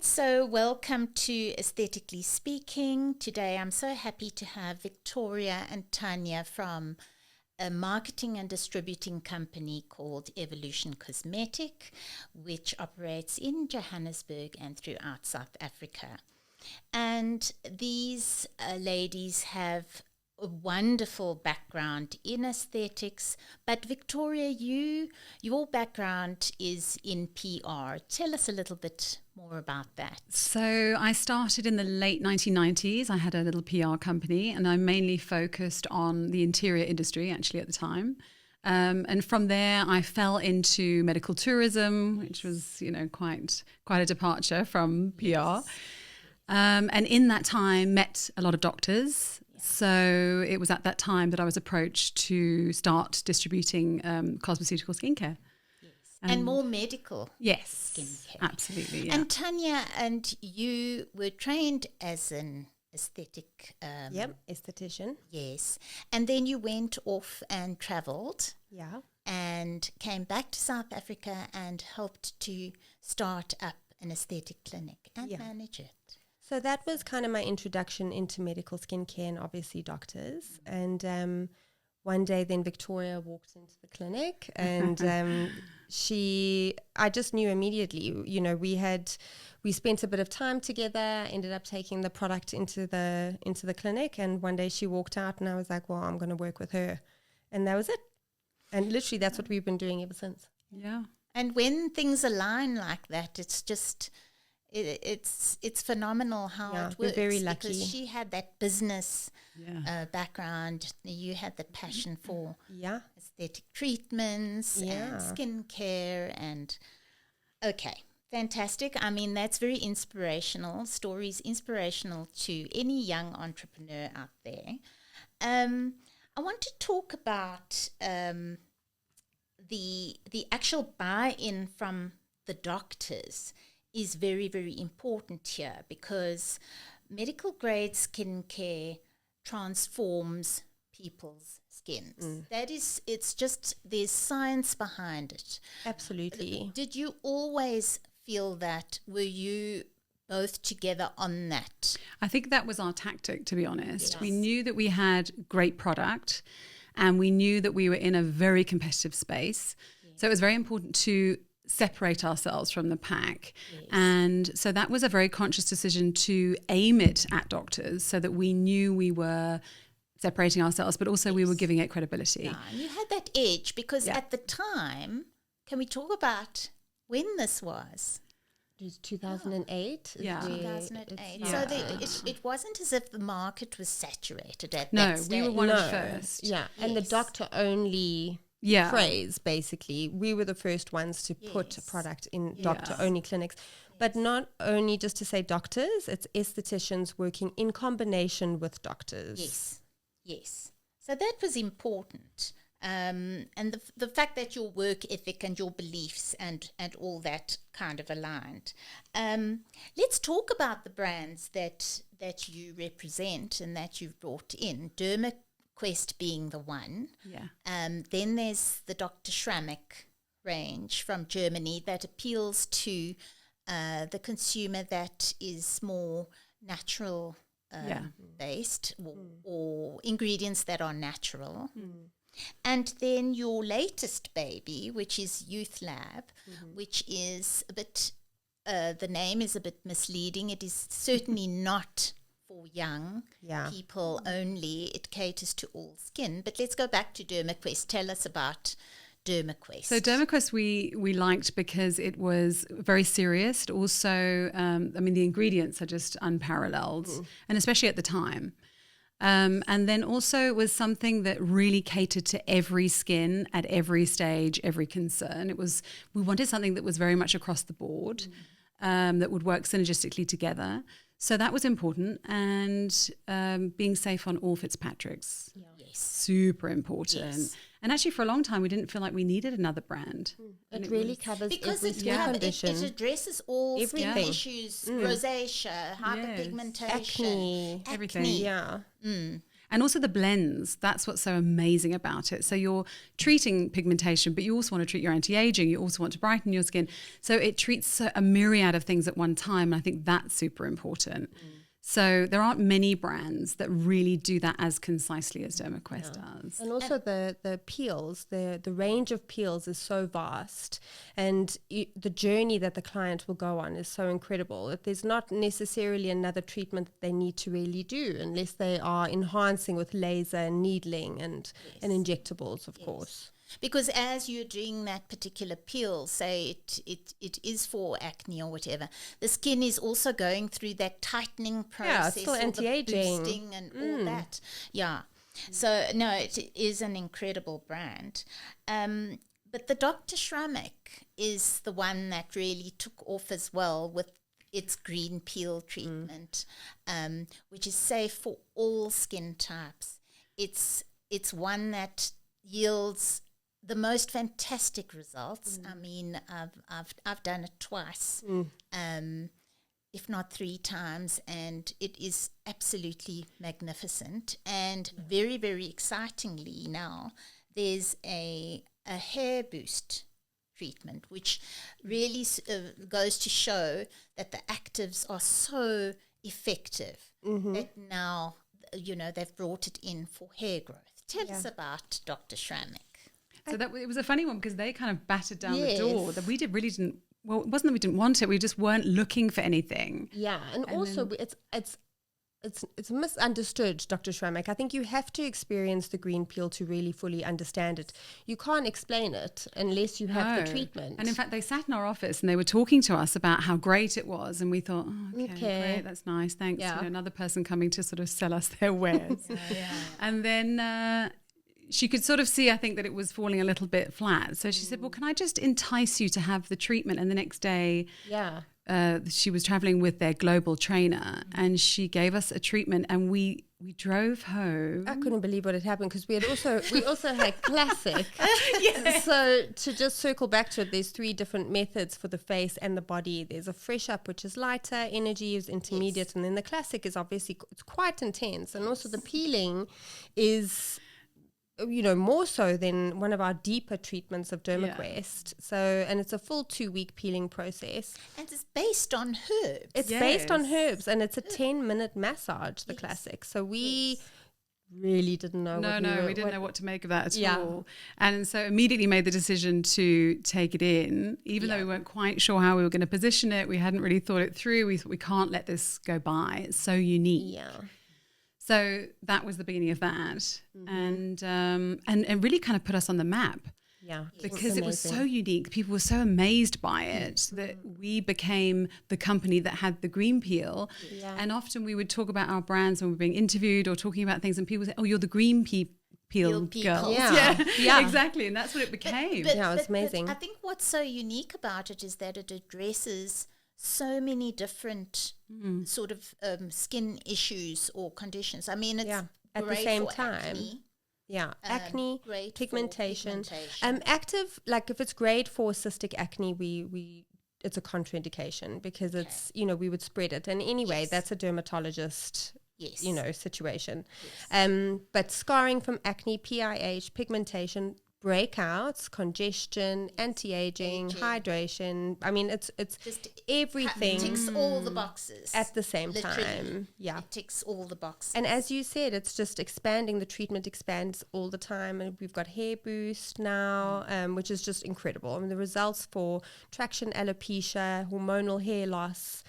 right, so welcome to Aesthetically Speaking. Today I'm so happy to have Victoria and Tanya from a marketing and distributing company called Evolution Cosmetic, which operates in Johannesburg and throughout South Africa. And these ladies have a wonderful background in aesthetics, but Victoria, your background is in PR. Tell us a little bit more about that. So I started in the late 1990s. I had a little PR company and I mainly focused on the interior industry actually at the time. And from there I fell into medical tourism, which was, quite a departure from PR. Yes. And in that time met a lot of doctors. So it was at that time that I was approached to start distributing cosmeceutical skincare. And more medical skincare. Absolutely. Yeah. And Tanya, and you were trained as an aesthetic... esthetician. Yes. And then you went off and travelled. Yeah. And came back to South Africa and helped to start up an aesthetic clinic and manage it. So that was kind of my introduction into medical skincare and obviously doctors. And one day then Victoria walked into the clinic and I just knew immediately, we spent a bit of time together, ended up taking the product into the clinic. And one day she walked out and I was like, well, I'm going to work with her. And that was it. And literally that's what we've been doing ever since. Yeah. And when things align like that, it's just... It's phenomenal how it works. We're very lucky. Because she had that business background. You had the passion for aesthetic treatments and skincare. And okay, fantastic. I mean, that's very inspirational. Stories inspirational to any young entrepreneur out there. I want to talk about the actual buy-in from the doctors. Is very, very important here because medical grade skincare transforms people's skins. There's science behind it. Absolutely. Did you always feel that? Were you both together on that? I think that was our tactic, to be honest. Yes. We knew that we had great product and we knew that we were in a very competitive space. Yes. So it was very important to separate ourselves from the pack. Yes. And so that was a very conscious decision to aim it at doctors so that we knew we were separating ourselves, but also we were giving it credibility. Yeah, and you had that edge because at the time, can we talk about when this was? It was 2008. Yeah. 2008. So it wasn't as if the market was saturated at that No, stage. we were one of the first. Yeah, and the doctor only... phrase, basically. We were the first ones to put a product in doctor-only clinics. But not only just to say doctors, it's estheticians working in combination with doctors. Yes. So that was important. And the fact that your work ethic and your beliefs and all that kind of aligned. Let's talk about the brands that you represent and that you've brought in. Dermaquest being the one. Yeah. Then there's the Dr. Schrammek range from Germany that appeals to the consumer that is more natural based or ingredients that are natural. And then your latest baby, which is Youth Lab, which is a bit, the name is a bit misleading. It is certainly not for young people only. It caters to all skin. But let's go back to Dermaquest. Tell us about Dermaquest. So Dermaquest we liked because it was very serious. Also, the ingredients are just unparalleled, and especially at the time. And then also it was something that really catered to every skin at every stage, every concern. We wanted something that was very much across the board, that would work synergistically together. So that was important, and being safe on all Fitzpatricks. Yes. Super important. Yes. And actually for a long time we didn't feel like we needed another brand. It really covers because every skin condition. It addresses all everything. Skin issues, rosacea, hyperpigmentation, acne. Everything. Yeah. And also the blends, that's what's so amazing about it. So you're treating pigmentation, but you also want to treat your anti-aging, you also want to brighten your skin. So it treats a myriad of things at one time, and I think that's super important. So there aren't many brands that really do that as concisely as Dermaquest does. And also the peels, the range of peels is so vast, and the journey that the client will go on is so incredible. That there's not necessarily another treatment that they need to really do unless they are enhancing with laser and needling and injectables, of course. Because as you're doing that particular peel, say it is for acne or whatever, the skin is also going through that tightening process. Yeah, it's still anti-aging. Boosting and all that. Yeah. So, no, it is an incredible brand. But the Dr. Schrammek is the one that really took off as well with its green peel treatment, which is safe for all skin types. It's one that yields the most fantastic results. I mean, I've done it twice, if not 3 times, and it is absolutely magnificent. And very, very excitingly now, there's a hair boost treatment, which really goes to show that the actives are so effective that now, they've brought it in for hair growth. Tell us about Dr. Schrammek. So it was a funny one because they kind of battered down the door that we really didn't. Well, it wasn't that we didn't want it; we just weren't looking for anything. Yeah, and also it's misunderstood, Dr. Schrammek. I think you have to experience the green peel to really fully understand it. You can't explain it unless you have the treatment. And in fact, they sat in our office and they were talking to us about how great it was, and we thought, okay, great, that's nice, thanks. Yeah. Another person coming to sort of sell us their wares. And then she could sort of see, I think, that it was falling a little bit flat. So she said, well, can I just entice you to have the treatment? And the next day, she was traveling with their global trainer and she gave us a treatment, and we drove home. I couldn't believe what had happened because we also had classic. So to just circle back to it, there's 3 different methods for the face and the body. There's a fresh up, which is lighter, energy is intermediate, and then the classic is obviously it's quite intense. And also the peeling is more so than one of our deeper treatments of Dermaquest. So, and it's a full 2-week peeling process. And it's based on herbs. It's based on herbs, and it's a 10-minute massage, the classic. So we really didn't know. We didn't know what to make of that at all. And so immediately made the decision to take it in, even though we weren't quite sure how we were going to position it. We hadn't really thought it through. We thought we can't let this go by. It's so unique. Yeah. So that was the beginning of that, and really kind of put us on the map. Yeah, because it was so unique. People were so amazed by it that we became the company that had the green peel. Yeah. And often we would talk about our brands when we were being interviewed or talking about things, and people would say, "Oh, you're the green peel girl." Yeah, exactly, and that's what it became. But, it was amazing. I think what's so unique about it is that it addresses so many different sort of skin issues or conditions. I mean, it's at the same time. Acne, pigmentation. Active, like if it's grade 4 cystic acne, we it's a contraindication because it's we would spread it, and anyway, that's a dermatologist. Situation. But scarring from acne, PIH, pigmentation, breakouts, congestion, anti-aging, hydration. I mean, it's just everything. It ticks all the boxes at the same time. Yeah, it ticks all the boxes. And as you said, it's just expanding. The treatment expands all the time, and we've got hair boost now, which is just incredible. I mean, the results for traction alopecia, hormonal hair loss.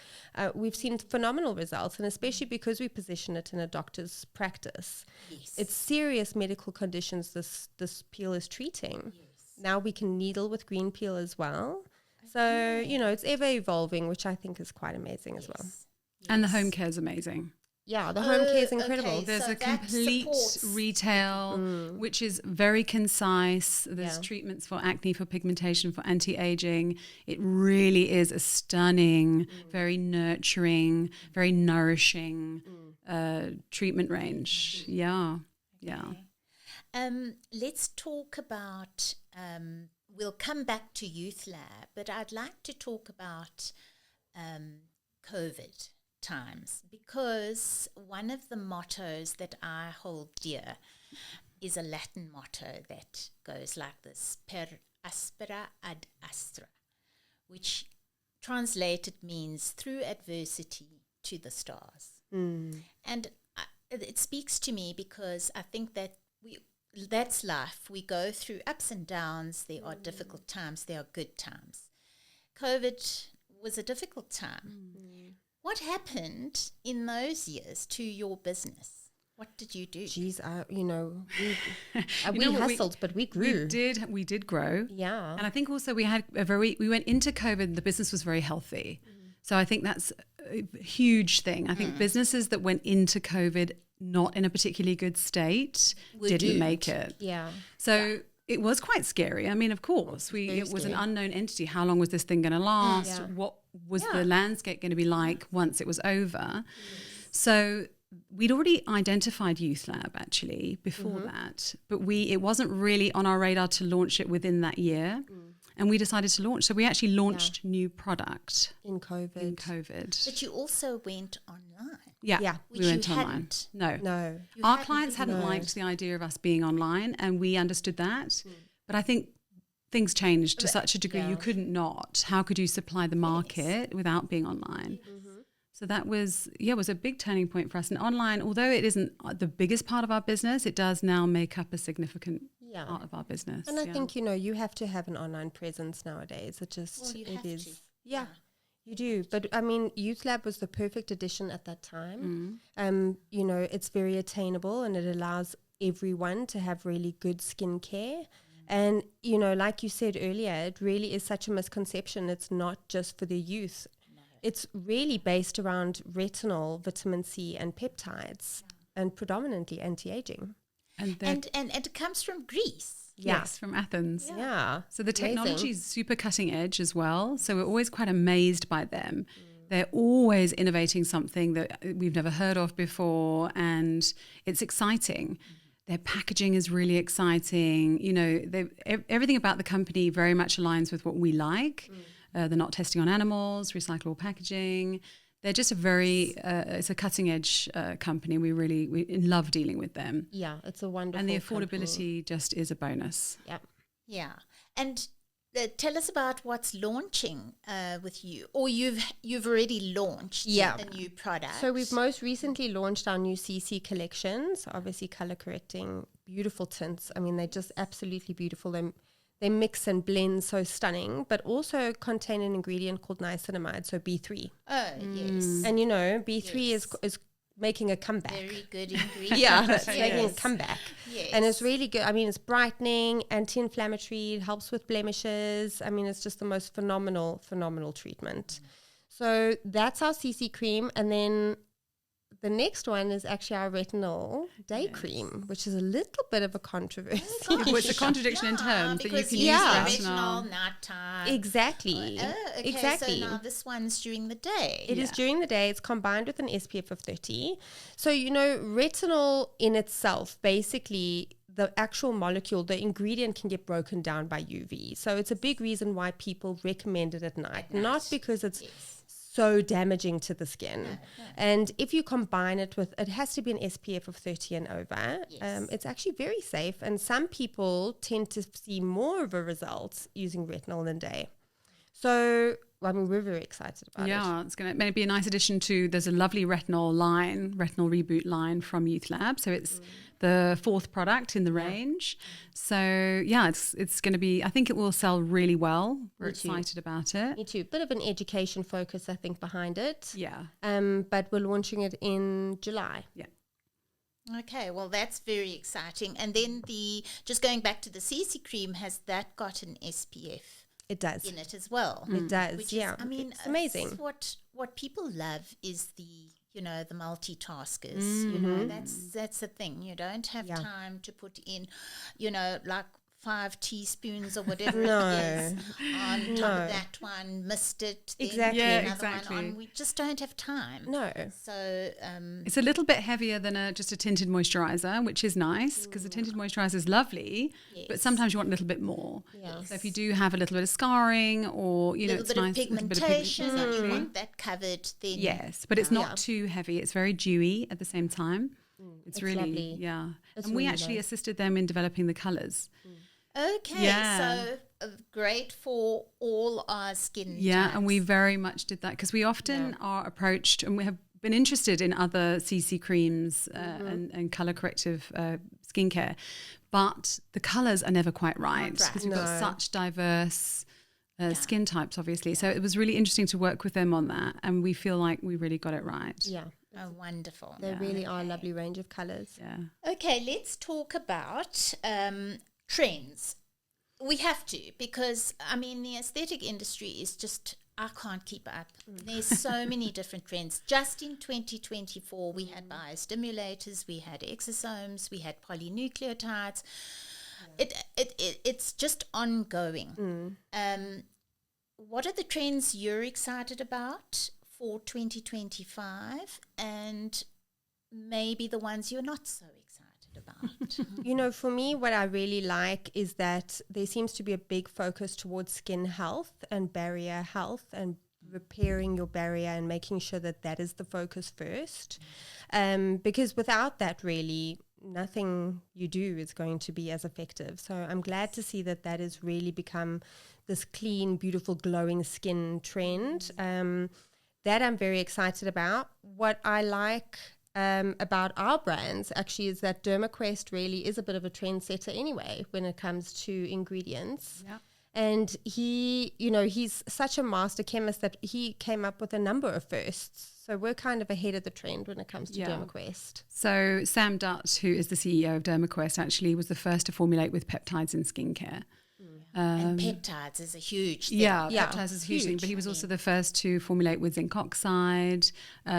We've seen phenomenal results, and especially because we position it in a doctor's practice. It's serious medical conditions this peel is treating. Now we can needle with green peel as well. So, it's ever evolving, which I think is quite amazing as well. And the home care is amazing. Yeah, the home care is incredible. Okay, there's a complete retail, which is very concise. There's treatments for acne, for pigmentation, for anti-aging. It really is a stunning, very nurturing, very nourishing treatment range. Yeah. Let's talk about, we'll come back to Youth Lab, but I'd like to talk about COVID times, because one of the mottos that I hold dear is a Latin motto that goes like this: per aspera ad astra, which translated means through adversity to the stars. And it speaks to me because I think that that's life. We go through ups and downs. There are difficult times. There are good times. COVID was a difficult time. What happened in those years to your business? What did you do? Geez, we hustled, but we grew. We did grow. Yeah. And I think also we went into COVID, the business was very healthy. So I think that's a huge thing. I think businesses that went into COVID not in a particularly good state didn't make it. Yeah. So it was quite scary. I mean, of course, it was an unknown entity. How long was this thing going to last? Yeah. What was the landscape going to be like once it was over? So we'd already identified Youth Lab actually before that, but it wasn't really on our radar to launch it within that year. And we decided to launch. So we actually launched new product in COVID. But you also went online. Yeah. Which we went you online. hadn't. No. Our clients hadn't liked the idea of us being online, and we understood that. But I think things changed to such a degree you couldn't not. How could you supply the market without being online? So that was a big turning point for us. And online, although it isn't the biggest part of our business, it does now make up a significant part of our business. And I think, you have to have an online presence nowadays. It is. To. Yeah, you do. But I mean, Youth Lab was the perfect addition at that time. It's very attainable and it allows everyone to have really good skincare. And, like you said earlier, it really is such a misconception. It's not just for the youth. It's really based around retinol, vitamin C, and peptides, and predominantly anti-aging. And it comes from Greece. Yes, from Athens. Yeah. So the technology is super cutting edge as well. So we're always quite amazed by them. They're always innovating something that we've never heard of before, and it's exciting. Their packaging is really exciting. Everything about the company very much aligns with what we like. They're not testing on animals, recyclable packaging. They're just it's a cutting edge company. We love dealing with them. Yeah, it's a wonderful And the affordability company. just is a bonus. Yeah. And tell us about what's launching with you, or you've already launched the new product. So we've most recently launched our new CC collections, obviously color correcting, beautiful tints. I mean, they're just absolutely beautiful. They mix and blend so stunning, but also contain an ingredient called niacinamide, so B3. Oh, yes. And B3 is making a comeback. Very good ingredient. It's making a comeback. Yes. And it's really good. I mean, it's brightening, anti-inflammatory, it helps with blemishes. I mean, it's just the most phenomenal treatment. So that's our CC cream. And then the next one is actually our retinol day cream, which is a little bit of a controversy. It's a contradiction in terms that you can use retinol nighttime. Exactly. Okay, exactly. So now this one's during the day. It is during the day. It's combined with an SPF of 30. So, retinol in itself, basically, the actual molecule, the ingredient can get broken down by UV. So it's a big reason why people recommend it at night. Not because it's so damaging to the skin. No. And if you combine it with, it has to be an SPF of 30 and over. It's actually very safe. And some people tend to see more of a result using retinol than day. So, we're very excited about it. Yeah, it's going to be a nice addition to, there's a lovely retinol reboot line from Youth Lab. So it's the fourth product in the range. So it's going to be, I think it will sell really well. We're excited about it. Me too. Bit of an education focus, I think, behind it. Yeah. But we're launching it in July. Yeah. Okay, well, that's very exciting. And then just going back to the CC cream, has that got an SPF? It does. In it as well. It does, Which yeah. Is, I mean, it's amazing. What people love is the multitaskers. That's the thing. You don't have time to put in, like 5 teaspoons or whatever No. it is on top of that one, missed it, then Exactly. put Yeah, another exactly. one on. We just don't have time. No. So It's a little bit heavier than just a tinted moisturizer, which is nice because the tinted moisturizer is lovely, but Yes. sometimes you want a little bit more. Yeah. So if you do have a little bit of scarring or, you know, little it's bit nice. of pigmentation, exactly. you want that covered, then Yes, but it's not Yeah. too heavy. It's very dewy at the same time. It's really, lovely. yeah. It's And we really actually nice. assisted them in developing the colours. Okay, Yeah. so great for all our skin Yeah, types. and we very much did that because we often Yeah. are approached and we have been interested in other CC creams and colour corrective skincare, but the colours are never quite right because we've got No. such diverse skin types, obviously. So it was really interesting to work with them on that, and we feel like we really got it right. Yeah. Oh, wonderful. They really are a lovely range of colours. Yeah. Okay, let's talk about trends. We have to, because I mean the aesthetic industry is just, I can't keep up. There's so many different trends. Just in 2024 we had biostimulators, we had exosomes, we had polynucleotides. It's just ongoing. What are the trends you're excited about for 2025, and maybe the ones you're not so excited about? You know, for me, what I really like is that there seems to be a big focus towards skin health and barrier health and repairing your barrier and making sure that that is the focus first. Because without that, really, nothing you do is going to be as effective. So I'm glad to see that that has really become this clean, beautiful, glowing skin trend. That I'm very excited about. What I like about our brands actually is that Dermaquest really is a bit of a trendsetter anyway when it comes to ingredients. Yeah. And he, you know, he's such a master chemist that he came up with a number of firsts. So we're kind of ahead of the trend when it comes to Dermaquest. So Sam Dutt, who is the CEO of Dermaquest, actually was the first to formulate with peptides in skincare. And peptides is a huge thing. Yeah, Yeah, peptides is a huge thing, huge. but he was also the first to formulate with zinc oxide,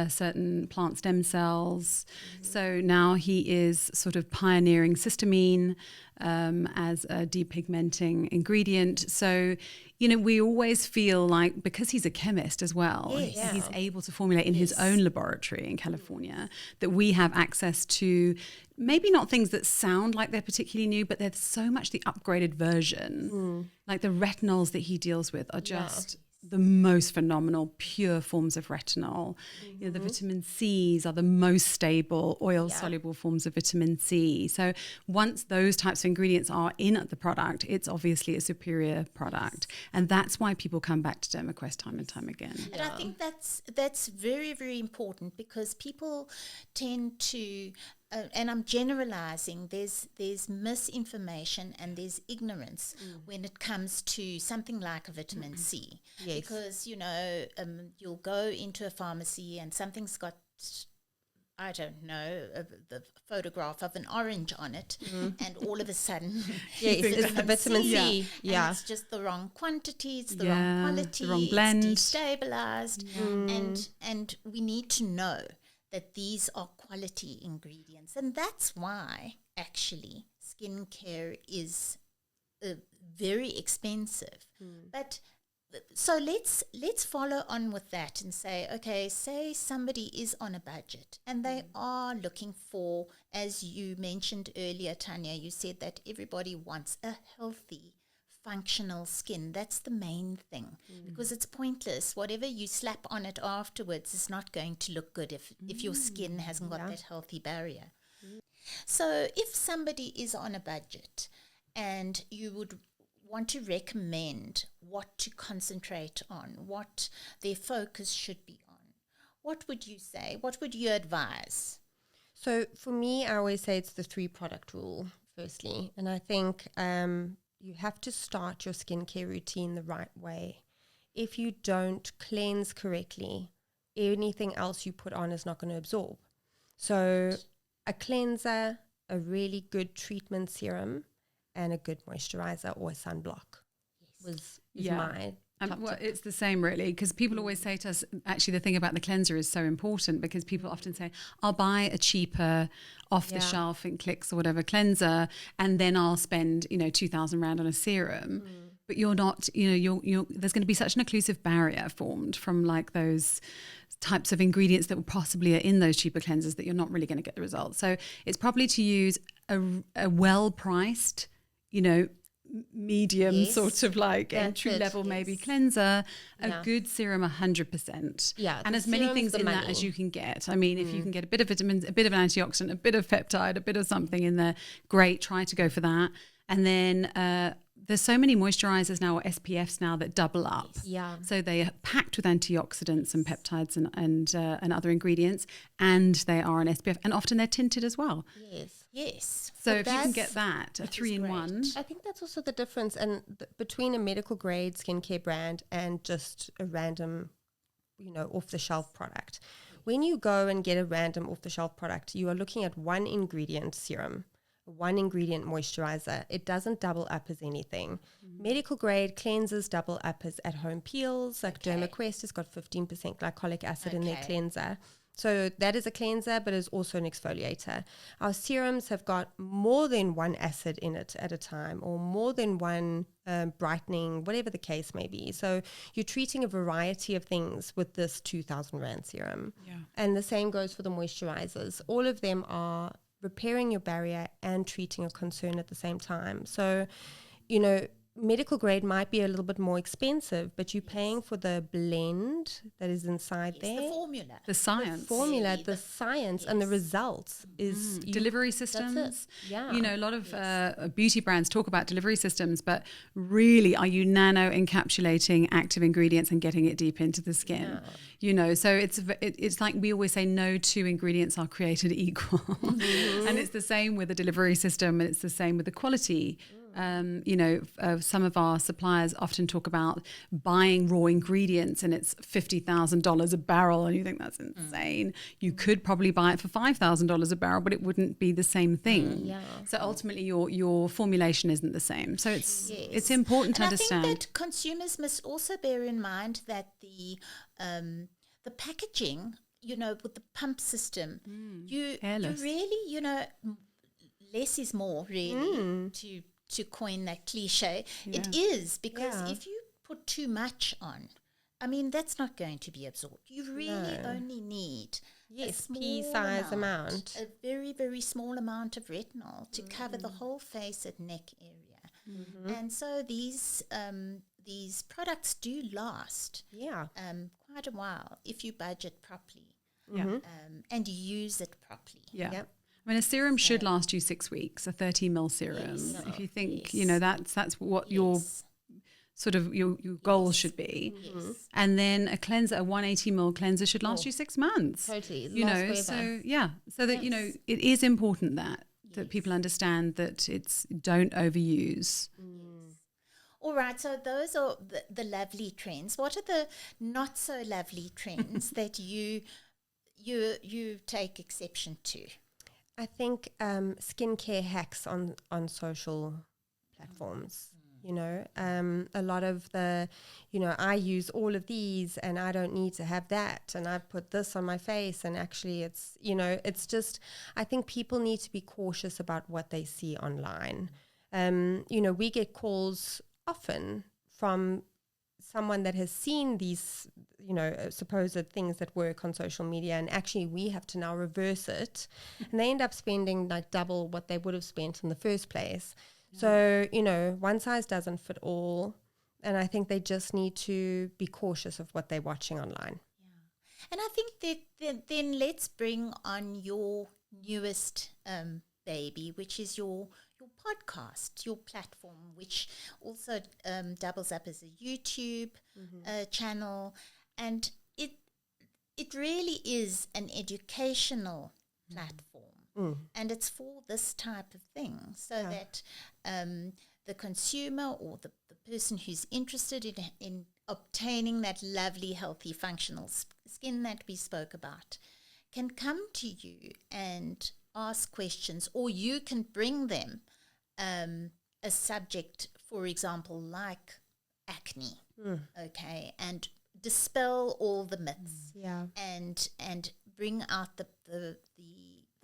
certain plant stem cells. So now he is sort of pioneering cysteamine as a depigmenting ingredient. So, you know, we always feel like, because he's a chemist as well, Yes. he's able to formulate in his own laboratory in California, that we have access to maybe not things that sound like they're particularly new, but they're so much the upgraded version. Like the retinols that he deals with are just the most phenomenal pure forms of retinol. You know, the vitamin C's are the most stable oil soluble forms of vitamin C. So once those types of ingredients are in the product, it's obviously a superior product, and that's why people come back to Dermaquest time and time again. And I think that's very, very important, because people tend to and I'm generalizing, there's misinformation and there's ignorance when it comes to something like a vitamin C. Yes. Because, you know, you'll go into a pharmacy and something's got, I don't know, the photograph of an orange on it, and all of a sudden Yes, it's the vitamin C. and Yeah. it's just the wrong quantity, it's the Yeah, wrong the quality, wrong blend. it's destabilized, and we need to know that these are quality ingredients, and that's why actually skincare is very expensive. But so let's follow on with that and say, okay, say somebody is on a budget and they are looking for, as you mentioned earlier, Tanya, you said that everybody wants a healthy, functional skin. That's the main thing, because it's pointless. Whatever you slap on it afterwards is not going to look good if your skin hasn't got that healthy barrier. So if somebody is on a budget and you would want to recommend what to concentrate on, what their focus should be on, what would you say? What would you advise? So for me, I always say it's the 3-product rule, firstly. And I think you have to start your skincare routine the right way. If you don't cleanse correctly, anything else you put on is not going to absorb. So a cleanser, a really good treatment serum, and a good moisturizer or a sunblock is Well, it's the same really, because people always say to us, actually the thing about the cleanser is so important, because people often say, I'll buy a cheaper off the shelf in Clicks or whatever cleanser, and then I'll spend, 2,000 rand on a serum. But you're not, you're there's going to be such an occlusive barrier formed from like those types of ingredients that possibly are in those cheaper cleansers that you're not really going to get the results. So it's probably to use a well-priced, medium sort of like entry level maybe cleanser, a good serum 100%. Yeah, and as many things in that as you can get. I mean, if you can get a bit of vitamins, a bit of an antioxidant, a bit of peptide, a bit of something in there, great, try to go for that. And then there's so many moisturizers now, or SPFs now, that double up. Yeah. So they are packed with antioxidants and peptides and other ingredients, and they are an SPF, and often they're tinted as well. Yes. So if you can get that, a 3-in-1. I think that's also the difference between a medical grade skincare brand and just a random, off the shelf product. When you go and get a random off the shelf product, you are looking at one ingredient serum, one ingredient moisturizer. It doesn't double up as anything. Medical grade cleansers double up as at home peels. Like Dermaquest has got 15% glycolic acid in their cleanser. So that is a cleanser, but is also an exfoliator. Our serums have got more than one acid in it at a time, or more than one brightening, whatever the case may be. So you're treating a variety of things with this 2,000 Rand serum. Yeah. And the same goes for the moisturizers. All of them are repairing your barrier and treating a concern at the same time. So, medical grade might be a little bit more expensive, but you're paying for the blend that is inside there. The formula. The science. The formula, the science, and the results is... delivery systems. That's it. Yeah. A lot of beauty brands talk about delivery systems, but really, are you nano encapsulating active ingredients and getting it deep into the skin? So it's like we always say, no two ingredients are created equal. And it's the same with the delivery system, and it's the same with the quality. Some of our suppliers often talk about buying raw ingredients and it's $50,000 a barrel, and you think that's insane. You could probably buy it for $5,000 a barrel, but it wouldn't be the same thing. So ultimately your formulation isn't the same. So it's important to understand. I think that consumers must also bear in mind that the packaging, with the pump system, you really, less is more, really, to coin that cliche. It is, because if you put too much on, I mean, that's not going to be absorbed. You really only need a pea-size amount. A very, very small amount of retinol to cover the whole face and neck area. And so these products do last quite a while if you budget properly and you use it properly. I mean, a serum should last you 6 weeks, a 30 ml serum. If you think, that's what your sort of your goal should be. And then a cleanser, a 180 ml cleanser should last you 6 months. Totally. So that, it is important that people understand that don't overuse. All right, so those are the lovely trends. What are the not so lovely trends that you take exception to? I think skincare hacks on social platforms. A lot of the, I use all of these and I don't need to have that, and I've put this on my face, and actually it's, it's just, I think people need to be cautious about what they see online. We get calls often from someone that has seen these, supposed things that work on social media, and actually we have to now reverse it, and they end up spending like double what they would have spent in the first place. So, one size doesn't fit all, and I think they just need to be cautious of what they're watching online. And I think that then let's bring on your newest baby, which is your podcast, your platform, which also doubles up as a YouTube channel, and it really is an educational platform, and it's for this type of thing, so that the consumer or the person who's interested in obtaining that lovely, healthy, functional skin that we spoke about can come to you and ask questions, or you can bring them a subject, for example, like acne, okay, and dispel all the myths, and bring out the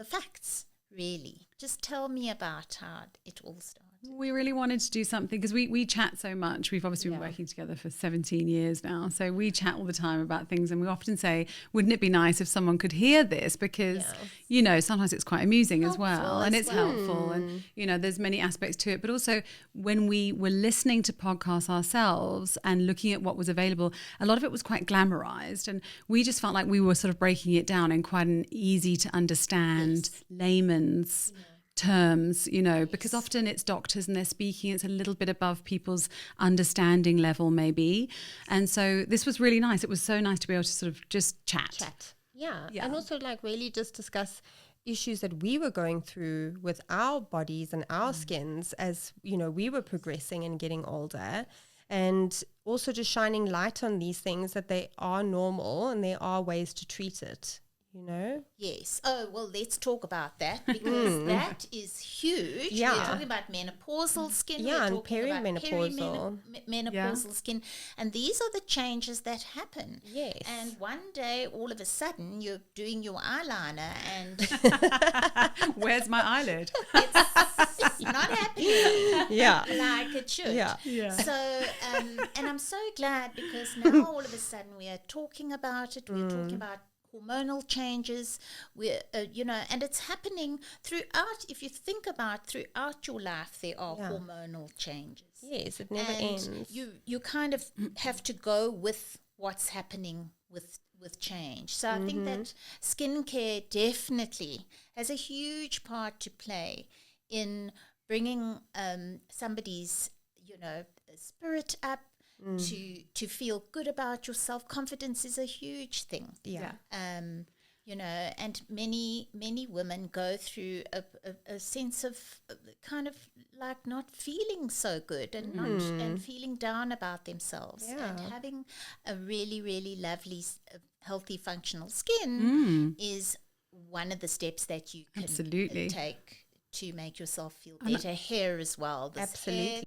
facts. Really, just tell me about how it all started. We really wanted to do something because we chat so much. We've obviously been working together for 17 years now. So we chat all the time about things. And we often say, wouldn't it be nice if someone could hear this? Because, you know, sometimes it's quite amusing as well. And it's helpful. And, you know, there's many aspects to it. But also when we were listening to podcasts ourselves and looking at what was available, a lot of it was quite glamorized. And we just felt like we were sort of breaking it down in quite an easy to understand layman's terms, you know, because often it's doctors and they're speaking, it's a little bit above people's understanding level maybe. And so this was really nice. It was so nice to be able to sort of just chat. Yeah. And also like really just discuss issues that we were going through with our bodies and our skins as, you know, we were progressing and getting older. And also just shining light on these things, that they are normal and there are ways to treat it. You know? Yes. Oh, well, let's talk about that, because that is huge. Yeah. We're talking about menopausal skin. Yeah, we're and talking about perimenopausal. menopausal skin. And these are the changes that happen. Yes. And one day, all of a sudden, you're doing your eyeliner and Where's my eyelid? it's not happening like it should. Yeah. So, and I'm so glad, because now all of a sudden we are talking about it. We're talking about hormonal changes, you know, and it's happening throughout. If you think about throughout your life, there are hormonal changes. Yes, it never and ends. You kind of have to go with what's happening with change. So I think that skincare definitely has a huge part to play in bringing somebody's, you know, spirit up. To feel good about yourself. Confidence is a huge thing. Yeah. You know, and many women go through a sense of kind of like not feeling so good and not and feeling down about themselves. And having a really, really lovely, healthy, functional skin is one of the steps that you can take to make yourself feel better. Hair as well. This hair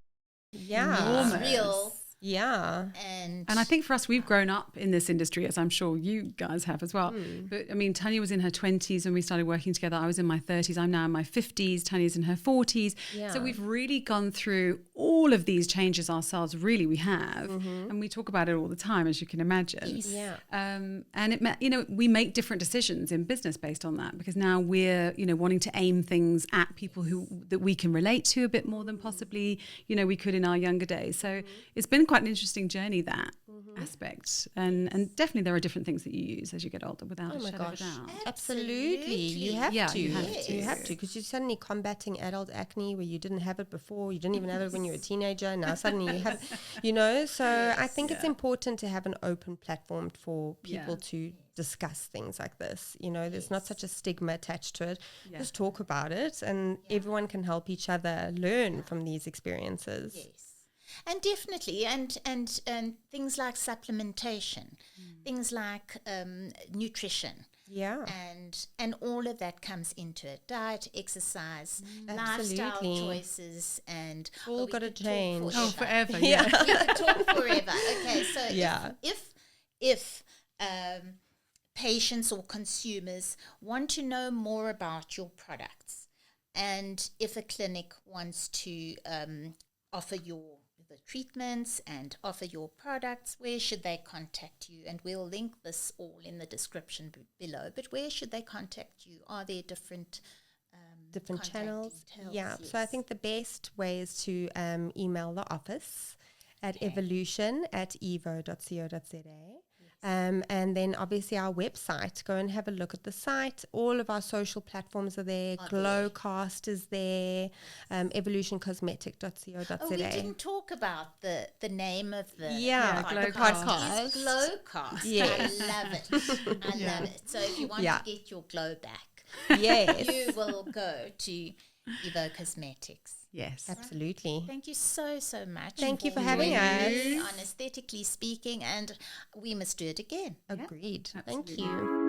is real. Yeah. And I think for us, we've grown up in this industry, as I'm sure you guys have as well. But I mean, Tanya was in her 20s when we started working together. I was in my 30s. I'm now in my 50s. Tanya's in her 40s. Yeah. So we've really gone through all of these changes ourselves. Really, we have. And we talk about it all the time, as you can imagine. Yeah. And it, you know, we make different decisions in business based on that, because now we're, you know, wanting to aim things at people that we can relate to a bit more than possibly, you know, we could in our younger days. So it's been quite an interesting journey, that aspect, and definitely there are different things that you use as you get older, without a shadow of a doubt. Absolutely. You have to. You have to, because you're suddenly combating adult acne where you didn't have it before. You didn't even have it when you were a teenager, and now suddenly you have, you know. So I think it's important to have an open platform for people to discuss things like this. You know, there's not such a stigma attached to it. Just talk about it, and everyone can help each other learn from these experiences. Yes. And definitely, and things like supplementation, things like nutrition, and all of that comes into it. Diet, exercise, lifestyle choices, and all got to change. Forever. We could talk forever. Okay, so if patients or consumers want to know more about your products, and if a clinic wants to offer the treatments and offer your products, where should they contact you? And we'll link this all in the description below. But where should they contact you? Are there different channels? Yeah. Yes. So I think the best way is to email the office at evolution@evo.co.za. And then obviously our website, go and have a look at the site. All of our social platforms are there. Glowcast is there. evolutioncosmetic.co.za. Oh, we didn't talk about the name of the podcast. It's Glowcast. Yes. I love it. I love it. So if you want to get your glow back, you will go to Evo Cosmetics. Yes. Absolutely. Thank you so much. Thank you for having us on Aesthetically Speaking, and we must do it again. Agreed. Thank you.